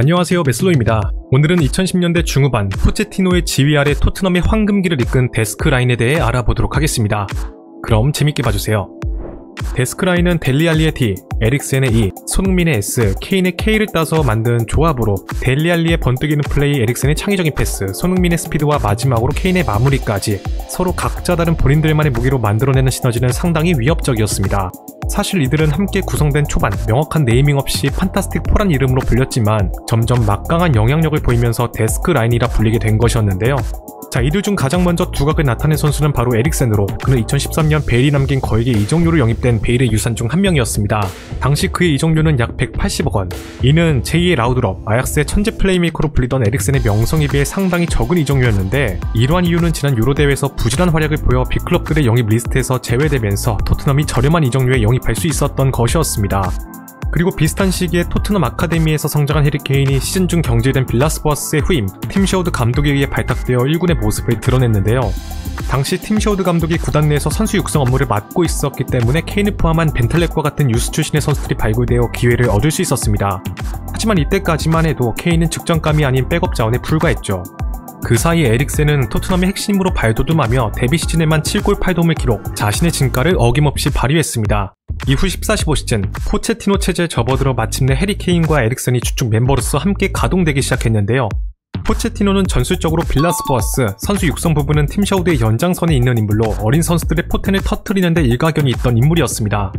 안녕하세요, 메슬로입니다. 오늘은 2010년대 중후반 포체티노의 지휘 아래 토트넘의 황금기를 이끈 데스크라인에 대해 알아보도록 하겠습니다. 그럼 재밌게 봐주세요. 데스크라인은 델리알리의 D, 에릭센의 E, 손흥민의 S, 케인의 K를 따서 만든 조합으로 델리알리의 번뜩이는 플레이, 에릭센의 창의적인 패스, 손흥민의 스피드와 마지막으로 케인의 마무리까지 서로 각자 다른 본인들만의 무기로 만들어내는 시너지는 상당히 위협적이었습니다. 사실 이들은 함께 구성된 초반 명확한 네이밍 없이 판타스틱 4란 이름으로 불렸지만 점점 막강한 영향력을 보이면서 데스크라인이라 불리게 된 것이었는데요. 자, 이들 중 가장 먼저 두각을 나타낸 선수는 바로 에릭센으로, 그는 2013년 베일이 남긴 거액의 이적료로 영입된 베일의 유산 중 한 명이었습니다. 당시 그의 이적료는 약 180억 원. 이는 제2의 라우드럽, 아약스의 천재 플레이메이커로 불리던 에릭센의 명성에 비해 상당히 적은 이적료였는데, 이러한 이유는 지난 유로 대회에서 부진한 활약을 보여 빅클럽들의 영입 리스트에서 제외되면서 토트넘이 저렴한 이적료에 영입할 수 있었던 것이었습니다. 그리고 비슷한 시기에 토트넘 아카데미에서 성장한 해리 케인이 시즌 중 경질된 빌라스버스의 후임 팀 셰우드 감독에 의해 발탁되어 1군의 모습을 드러냈는데요. 당시 팀 셰우드 감독이 구단 내에서 선수 육성 업무를 맡고 있었기 때문에 케인을 포함한 벤탈렉과 같은 유스 출신의 선수들이 발굴되어 기회를 얻을 수 있었습니다. 하지만 이때까지만 해도 케인은 측정감이 아닌 백업 자원에 불과했죠. 그 사이 에릭센은 토트넘의 핵심으로 발돋움하며 데뷔 시즌에만 7골 8도움을 기록, 자신의 진가를 어김없이 발휘했습니다. 이후 14-15 시즌 포체티노 체제에 접어들어 마침내 해리 케인과 에릭센이 주축 멤버로서 함께 가동되기 시작했는데요. 포체티노는 전술적으로 빌라스버스, 선수 육성 부분은 팀 셰우드의 연장선에 있는 인물로 어린 선수들의 포텐을 터뜨리는데 일가견이 있던 인물이었습니다.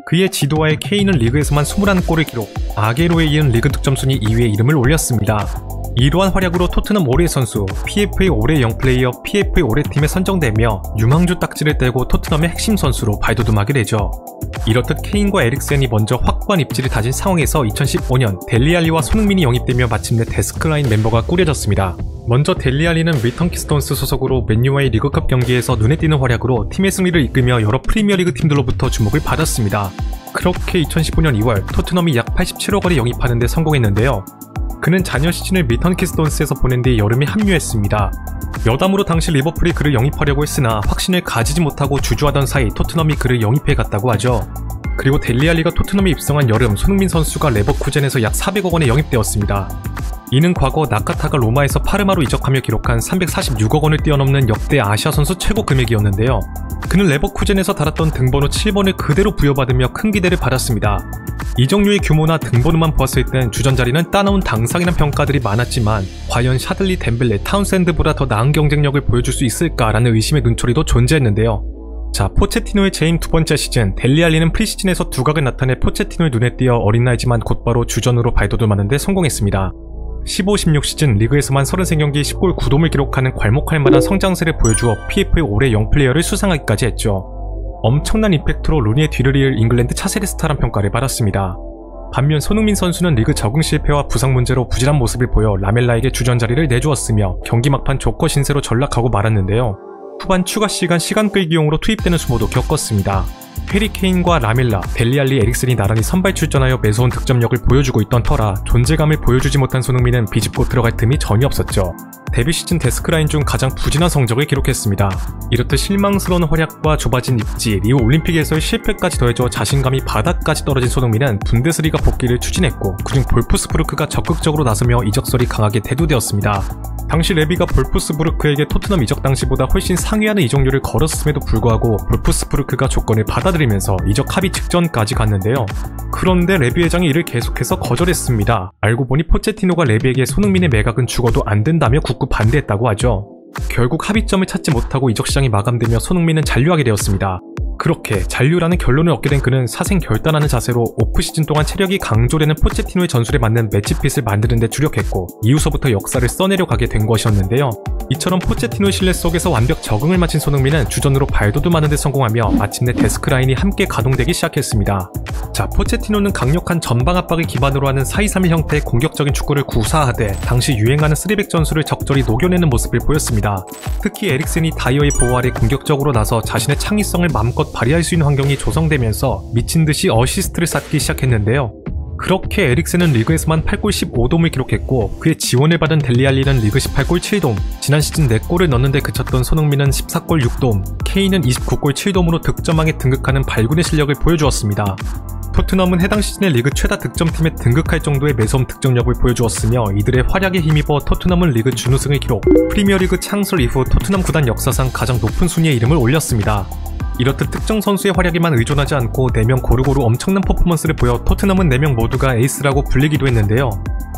그의 지도하에 케인은 리그에서만 21골을 기록, 아게로에 이은 리그 득점 순위 2위에 이름을 올렸습니다. 이러한 활약으로 토트넘 올해의 선수, PFA 올해 영플레이어, PFA 올해 팀에 선정되며 유망주 딱지를 떼고 토트넘의 핵심 선수로 발돋움하게 되죠. 이렇듯 케인과 에릭센이 먼저 확고한 입지를 다진 상황에서 2015년 델리알리와 손흥민이 영입되며 마침내 데스크라인 멤버가 꾸려졌습니다. 먼저 델리알리는 밀턴 키스톤스 소속으로 맨유와의 리그컵 경기에서 눈에 띄는 활약으로 팀의 승리를 이끌며 여러 프리미어리그 팀들로부터 주목을 받았습니다. 그렇게 2015년 2월 토트넘이 약 87억 원에 영입하는 데 성공했는데요. 그는 자녀 시즌을 밀턴 키스톤스에서 보낸 뒤 여름에 합류했습니다. 여담으로 당시 리버풀이 그를 영입하려고 했으나 확신을 가지지 못하고 주저하던 사이 토트넘이 그를 영입해 갔다고 하죠. 그리고 델리알리가 토트넘에 입성한 여름 손흥민 선수가 레버쿠젠에서 약 400억 원에 영입되었습니다. 이는 과거 나카타가 로마에서 파르마로 이적하며 기록한 346억 원을 뛰어넘는 역대 아시아 선수 최고 금액이었는데요. 그는 레버쿠젠에서 달았던 등번호 7번을 그대로 부여받으며 큰 기대를 받았습니다. 이적료의 규모나 등번호만 보았을 땐 주전자리는 따놓은 당상이란 평가들이 많았지만 과연 샤들리, 덴벨레, 타운샌드보다 더 나은 경쟁력을 보여줄 수 있을까라는 의심의 눈초리도 존재했는데요. 자, 포체티노의 재임 두 번째 시즌, 델리알리는 프리시즌에서 두각을 나타내 포체티노의 눈에 띄어 어린 나이지만 곧바로 주전으로 발돋움하는 데 성공했습니다. 15-16 시즌 리그에서만 33경기 10골 9도움을 기록하는 괄목할 만한 성장세를 보여주어 PFA 올해 영플레이어를 수상하기까지 했죠. 엄청난 임팩트로 루니의 뒤를 이을 잉글랜드 차세대 스타란 평가를 받았습니다. 반면 손흥민 선수는 리그 적응 실패와 부상 문제로 부진한 모습을 보여 라멜라에게 주전 자리를 내주었으며 경기 막판 조커 신세로 전락하고 말았는데요. 후반 추가 시간 끌기용으로 투입되는 수모도 겪었습니다. 해리 케인과 라멜라, 델리알리, 에릭센이 나란히 선발 출전하여 매서운 득점력을 보여주고 있던 터라 존재감을 보여주지 못한 손흥민은 비집고 들어갈 틈이 전혀 없었죠. 데뷔 시즌 데스크라인 중 가장 부진한 성적을 기록했습니다. 이렇듯 실망스러운 활약과 좁아진 입지, 리우 올림픽에서의 실패까지 더해져 자신감이 바닥까지 떨어진 손흥민은 분데스리가 복귀를 추진했고 그중 볼프스부르크가 적극적으로 나서며 이적설이 강하게 대두되었습니다. 당시 레비가 볼프스부르크에게 토트넘 이적 당시보다 훨씬 상회하는 이적료를 걸었음에도 불구하고 볼프스부르크가 조건을 받아들이면서 이적 합의 직전까지 갔는데요. 그런데 레비 회장이 이를 계속해서 거절했습니다. 알고 보니 포체티노가 레비에게 손흥민의 매각은 죽어도 안 된다며 굳고 반대했다고 하죠. 결국 합의점을 찾지 못하고 이적 시장이 마감되며 손흥민은 잔류하게 되었습니다. 그렇게 잔류라는 결론을 얻게 된 그는 사생결단하는 자세로 오프시즌 동안 체력이 강조되는 포체티노의 전술에 맞는 매치핏을 만드는 데 주력했고 이후서부터 역사를 써내려 가게 된 것이었는데요. 이처럼 포체티노의 신뢰 속에서 완벽 적응을 마친 손흥민은 주전으로 발돋움하는 데 성공하며 마침내 데스크라인이 함께 가동되기 시작했습니다. 자, 포체티노는 강력한 전방 압박을 기반으로 하는 4-2-3-1 형태의 공격적인 축구를 구사하되 당시 유행하는 3백 전술을 적절히 녹여내는 모습을 보였습니다. 특히 에릭센이 다이어의 보호 아래 공격적으로 나서 자신의 창의성을 마음껏 발휘할 수 있는 환경이 조성되면서 미친듯이 어시스트를 쌓기 시작했는데요. 그렇게 에릭센은 리그에서만 8골 15도움을 기록했고 그의 지원을 받은 델리알리는 리그 18골 7도움, 지난 시즌 4골을 넣는 데 그쳤던 손흥민은 14골 6도움, 케인은 29골 7도움으로 득점왕에 등극하는 발군의 실력을 보여주었습니다. 토트넘은 해당 시즌의 리그 최다 득점팀에 등극할 정도의 매서운 득점력을 보여주었으며 이들의 활약에 힘입어 토트넘은 리그 준우승을 기록, 프리미어리그 창설 이후 토트넘 구단 역사상 가장 높은 순위에 이름을 올렸습니다. 이렇듯 특정 선수의 활약에만 의존하지 않고 4명 고루고루 엄청난 퍼포먼스를 보여 토트넘은 4명 모두가 에이스라고 불리기도 했는데요.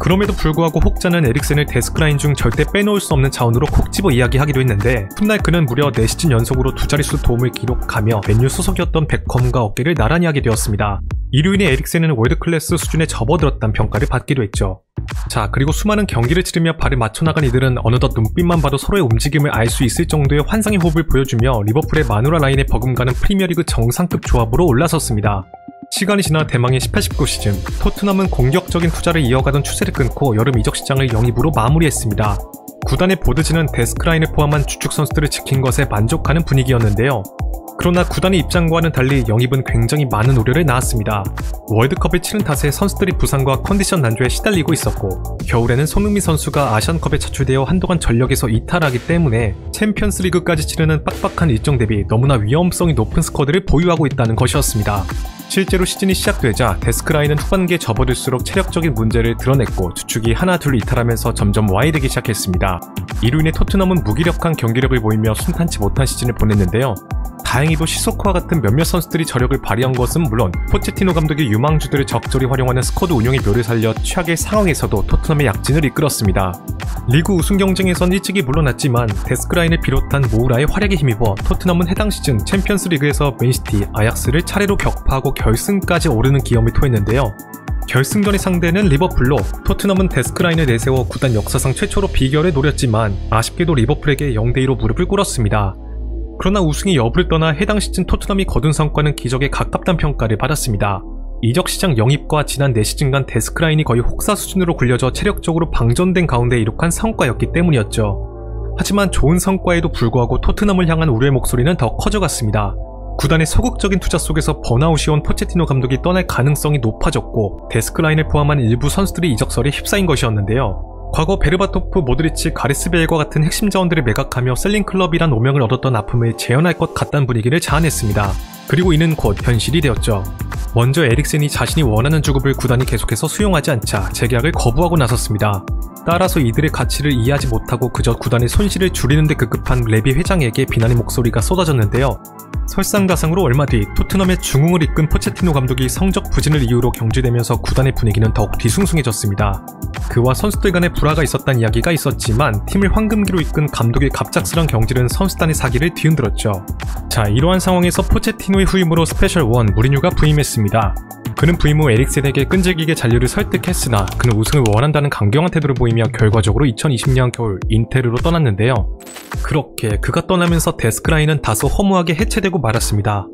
그럼에도 불구하고 혹자는 에릭센을 데스크라인 중 절대 빼놓을 수 없는 자원으로 콕 집어 이야기하기도 했는데 훗날 그는 무려 4시즌 연속으로 2자릿수 도움을 기록하며 맨유 소속이었던 베컴과 어깨를 나란히 하게 되었습니다. 이로 인해 에릭센은 월드클래스 수준에 접어들었다는 평가를 받기도 했죠. 자, 그리고 수많은 경기를 치르며 발을 맞춰나간 이들은 어느덧 눈빛만 봐도 서로의 움직임을 알 수 있을 정도의 환상의 호흡을 보여주며 리버풀의 마누라 라인에 버금가는 프리미어리그 정상급 조합으로 올라섰습니다. 시간이 지나 대망의 18-19 시즌, 토트넘은 공격적인 투자를 이어가던 추세를 끊고 여름 이적 시장을 영입으로 마무리했습니다. 구단의 보드진은 데스크라인을 포함한 주축 선수들을 지킨 것에 만족하는 분위기였는데요. 그러나 구단의 입장과는 달리 영입은 굉장히 많은 우려를 낳았습니다. 월드컵을 치른 탓에 선수들이 부상과 컨디션 난조에 시달리고 있었고, 겨울에는 손흥민 선수가 아시안컵에 차출되어 한동안 전력에서 이탈하기 때문에 챔피언스 리그까지 치르는 빡빡한 일정 대비 너무나 위험성이 높은 스쿼드를 보유하고 있다는 것이었습니다. 실제로 시즌이 시작되자 데스크라인은 후반기에 접어들수록 체력적인 문제를 드러냈고 주축이 하나 둘 이탈하면서 점점 와해되기 시작했습니다. 이로 인해 토트넘은 무기력한 경기력을 보이며 순탄치 못한 시즌을 보냈는데요. 다행히도 시소코와 같은 몇몇 선수들이 저력을 발휘한 것은 물론 포체티노 감독이 유망주들을 적절히 활용하는 스쿼드 운영의 묘를 살려 최악의 상황에서도 토트넘의 약진을 이끌었습니다. 리그 우승 경쟁에선 일찍이 물러났지만 데스크라인을 비롯한 모우라의 활약에 힘입어 토트넘은 해당 시즌 챔피언스 리그에서 맨시티, 아약스를 차례로 격파하고 결승까지 오르는 기염을 토했는데요. 결승전의 상대는 리버풀로 토트넘은 데스크라인을 내세워 구단 역사상 최초로 비결을 노렸지만 아쉽게도 리버풀에게 0대2로 무릎을 꿇었습니다. 그러나 우승의 여부를 떠나 해당 시즌 토트넘이 거둔 성과는 기적에 가깝다는 평가를 받았습니다. 이적 시장 영입과 지난 4시즌간 데스크라인이 거의 혹사 수준으로 굴려져 체력적으로 방전된 가운데 이룩한 성과였기 때문이었죠. 하지만 좋은 성과에도 불구하고 토트넘을 향한 우려의 목소리는 더 커져갔습니다. 구단의 소극적인 투자 속에서 번아웃이 온 포체티노 감독이 떠날 가능성이 높아졌고 데스크라인을 포함한 일부 선수들이 이적설에 휩싸인 것이었는데요. 과거 베르바토프, 모드리치, 가리스 베일과 같은 핵심 자원들을 매각하며 셀링클럽이란 오명을 얻었던 아픔을 재현할 것 같다는 분위기를 자아냈습니다. 그리고 이는 곧 현실이 되었죠. 먼저 에릭센이 자신이 원하는 주급을 구단이 계속해서 수용하지 않자 재계약을 거부하고 나섰습니다. 따라서 이들의 가치를 이해하지 못하고 그저 구단의 손실을 줄이는 데 급급한 레비 회장에게 비난의 목소리가 쏟아졌는데요. 설상가상으로 얼마 뒤 토트넘의 중흥을 이끈 포체티노 감독이 성적 부진을 이유로 경질되면서 구단의 분위기는 더욱 뒤숭숭해졌습니다. 그와 선수들 간의 불화가 있었다는 이야기가 있었지만 팀을 황금기로 이끈 감독의 갑작스런 경질은 선수단의 사기를 뒤흔들었죠. 자, 이러한 상황에서 포체티노의 후임으로 스페셜 원 무리뉴가 부임했습니다. 그는 부임 후 에릭센에게 끈질기게 잔류를 설득했으나 그는 우승을 원한다는 강경한 태도를 보이며 결과적으로 2020년 겨울 인테르로 떠났는데요. 그렇게 그가 떠나면서 데스크라인은 다소 허무하게 해체되고 말았습니다.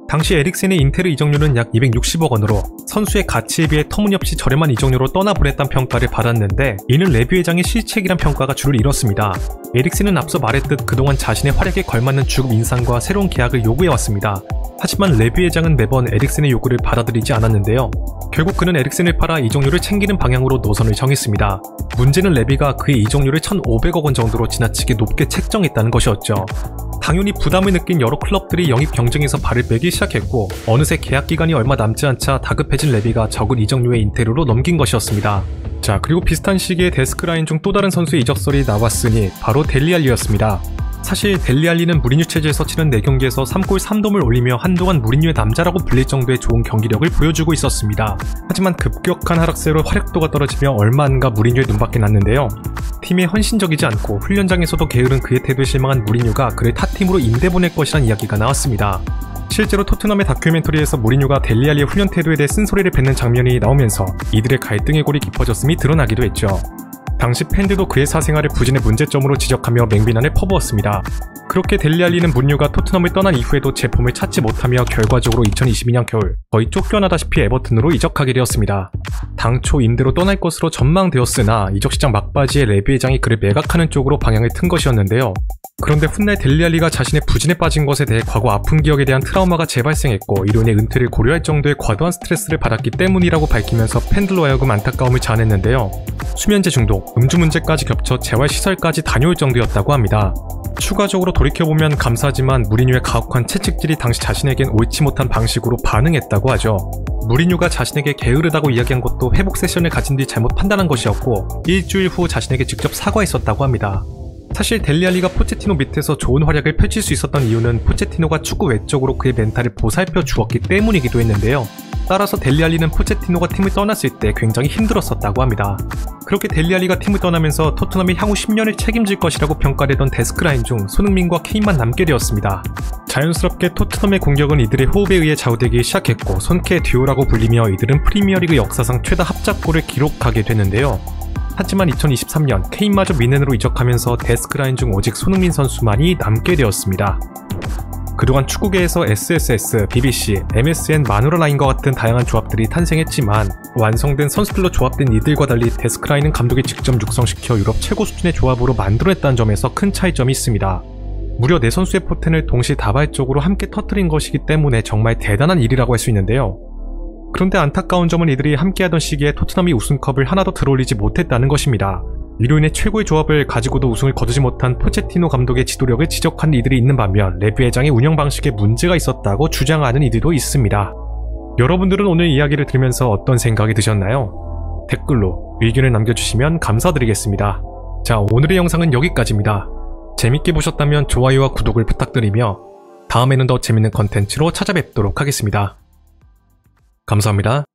당시 에릭센의 인테르 이적료는 약 260억 원으로 선수의 가치에 비해 터무니없이 저렴한 이적료로 떠나보냈다는 평가를 받았는데 이는 레비 회장의 실책이란 평가가 줄을 잃었습니다. 에릭센은 앞서 말했듯 그동안 자신의 활약에 걸맞는 주급 인상과 새로운 계약을 요구해왔습니다. 하지만 레비 회장은 매번 에릭센의 요구를 받아들이지 않았는데요. 결국 그는 에릭센을 팔아 이적료를 챙기는 방향으로 노선을 정했습니다. 문제는 레비가 그의 이적료를 1,500억 원 정도로 지나치게 높게 책정했다는 것이었죠. 당연히 부담을 느낀 여러 클럽들이 영입 경쟁에서 발을 빼기 시작했고 어느새 계약 기간이 얼마 남지 않자 다급해진 레비가 적은 이적료의 인테르로 넘긴 것이었습니다. 자, 그리고 비슷한 시기에 데스크라인 중 또 다른 선수의 이적설이 나왔으니 바로 델리알리였습니다. 사실 델리알리는 무리뉴 체제에서 치른 4경기에서 3골 3도움을 올리며 한동안 무리뉴의 남자라고 불릴 정도의 좋은 경기력을 보여주고 있었습니다. 하지만 급격한 하락세로 활약도가 떨어지며 얼마 안가 무리뉴의 눈밖에 났는데요. 팀에 헌신적이지 않고 훈련장에서도 게으른 그의 태도에 실망한 무리뉴가 그를 타 팀으로 임대 보낼 것이란 이야기가 나왔습니다. 실제로 토트넘의 다큐멘터리에서 무리뉴가 델리알리의 훈련 태도에 대해 쓴소리를 뱉는 장면이 나오면서 이들의 갈등의 골이 깊어졌음이 드러나기도 했죠. 당시 팬들도 그의 사생활을 부진의 문제점으로 지적하며 맹비난을 퍼부었습니다. 그렇게 델리알리는 무리뉴가 토트넘을 떠난 이후에도 제폼을 찾지 못하며 결과적으로 2022년 겨울 거의 쫓겨나다시피 에버튼으로 이적하게 되었습니다. 당초 임대로 떠날 것으로 전망되었으나 이적시장 막바지에 레비 회장이 그를 매각하는 쪽으로 방향을 튼 것이었는데요. 그런데 훗날 델리알리가 자신의 부진에 빠진 것에 대해 과거 아픈 기억에 대한 트라우마가 재발생했고 이로 인해 은퇴를 고려할 정도의 과도한 스트레스를 받았기 때문이라고 밝히면서 팬들로 하여금 안타까움을 자아냈는데요. 수면제 중독, 음주 문제까지 겹쳐 재활시설까지 다녀올 정도였다고 합니다. 추가적으로 돌이켜보면 감사하지만 무리뉴의 가혹한 채찍질이 당시 자신에겐 옳지 못한 방식으로 반응했다고 하죠. 무리뉴가 자신에게 게으르다고 이야기한 것도 회복 세션을 가진 뒤 잘못 판단한 것이었고 일주일 후 자신에게 직접 사과했었다고 합니다. 사실 델리알리가 포체티노 밑에서 좋은 활약을 펼칠 수 있었던 이유는 포체티노가 축구 외적으로 그의 멘탈을 보살펴 주었기 때문이기도 했는데요. 따라서 델리알리는 포체티노가 팀을 떠났을 때 굉장히 힘들었었다고 합니다. 그렇게 델리알리가 팀을 떠나면서 토트넘이 향후 10년을 책임질 것이라고 평가되던 데스크라인 중 손흥민과 케인만 남게 되었습니다. 자연스럽게 토트넘의 공격은 이들의 호흡에 의해 좌우되기 시작했고 손케 듀오라고 불리며 이들은 프리미어리그 역사상 최다 합작골을 기록하게 됐는데요. 하지만 2023년 케인마저 미넨으로 이적하면서 데스크라인 중 오직 손흥민 선수만이 남게 되었습니다. 그동안 축구계에서 SSS, BBC, MSN, 마누라 라인과 같은 다양한 조합들이 탄생했지만 완성된 선수들로 조합된 이들과 달리 데스크라인은 감독이 직접 육성시켜 유럽 최고 수준의 조합으로 만들어냈다는 점에서 큰 차이점이 있습니다. 무려 4선수의 포텐을 동시다발적으로 함께 터뜨린 것이기 때문에 정말 대단한 일이라고 할 수 있는데요. 그런데 안타까운 점은 이들이 함께하던 시기에 토트넘이 우승컵을 하나도 들어올리지 못했다는 것입니다. 이로 인해 최고의 조합을 가지고도 우승을 거두지 못한 포체티노 감독의 지도력을 지적하는 이들이 있는 반면 레뷰 회장의 운영 방식에 문제가 있었다고 주장하는 이들도 있습니다. 여러분들은 오늘 이야기를 들으면서 어떤 생각이 드셨나요? 댓글로 의견을 남겨주시면 감사드리겠습니다. 자, 오늘의 영상은 여기까지입니다. 재밌게 보셨다면 좋아요와 구독을 부탁드리며 다음에는 더 재밌는 컨텐츠로 찾아뵙도록 하겠습니다. 감사합니다.